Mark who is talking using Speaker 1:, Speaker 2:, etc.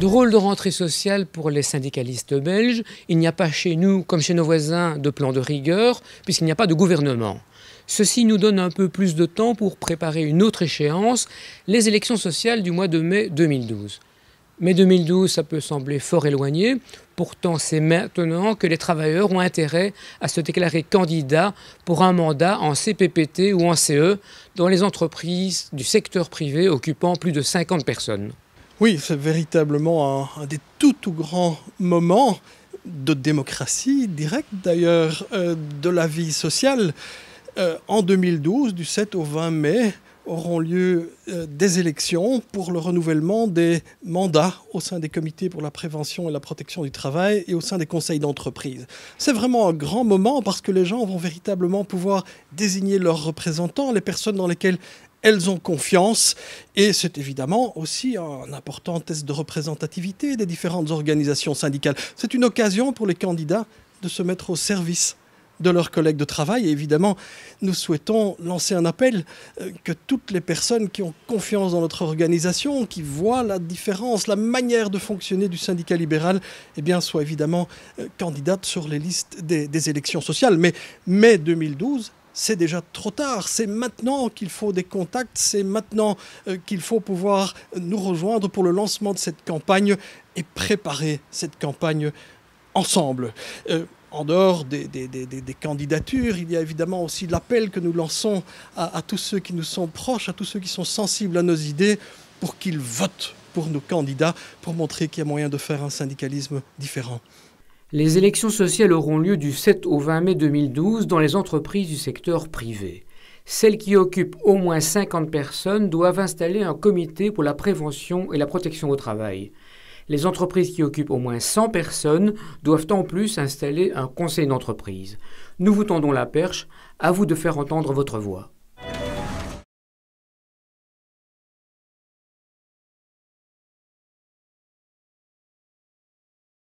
Speaker 1: Drôle de rentrée sociale pour les syndicalistes belges. Il n'y a pas chez nous, comme chez nos voisins, de plan de rigueur, puisqu'il n'y a pas de gouvernement. Ceci nous donne un peu plus de temps pour préparer une autre échéance, les élections sociales du mois de mai 2012. Mai 2012, ça peut sembler fort éloigné. Pourtant, c'est maintenant que les travailleurs ont intérêt à se déclarer candidats pour un mandat en CPPT ou en CE dans les entreprises du secteur privé occupant plus de 50 personnes.
Speaker 2: Oui, c'est véritablement un des tout grands moments de démocratie directe d'ailleurs de la vie sociale. En 2012, du 7 au 20 mai, auront lieu des élections pour le renouvellement des mandats au sein des comités pour la prévention et la protection du travail et au sein des conseils d'entreprise. C'est vraiment un grand moment parce que les gens vont véritablement pouvoir désigner leurs représentants, les personnes dans lesquelles elles ont confiance, et c'est évidemment aussi un important test de représentativité des différentes organisations syndicales. C'est une occasion pour les candidats de se mettre au service de leurs collègues de travail. Et évidemment, nous souhaitons lancer un appel que toutes les personnes qui ont confiance dans notre organisation, qui voient la différence, la manière de fonctionner du syndicat libéral, eh bien, soient évidemment candidates sur les listes des élections sociales. Mais mai 2012, c'est déjà trop tard. C'est maintenant qu'il faut des contacts, c'est maintenant qu'il faut pouvoir nous rejoindre pour le lancement de cette campagne et préparer cette campagne ensemble. En dehors des candidatures, il y a évidemment aussi l'appel que nous lançons à tous ceux qui nous sont proches, à tous ceux qui sont sensibles à nos idées, pour qu'ils votent pour nos candidats, pour montrer qu'il y a moyen de faire un syndicalisme différent.
Speaker 1: Les élections sociales auront lieu du 7 au 20 mai 2012 dans les entreprises du secteur privé. Celles qui occupent au moins 50 personnes doivent installer un comité pour la prévention et la protection au travail. Les entreprises qui occupent au moins 100 personnes doivent en plus installer un conseil d'entreprise. Nous vous tendons la perche, à vous de faire entendre votre voix.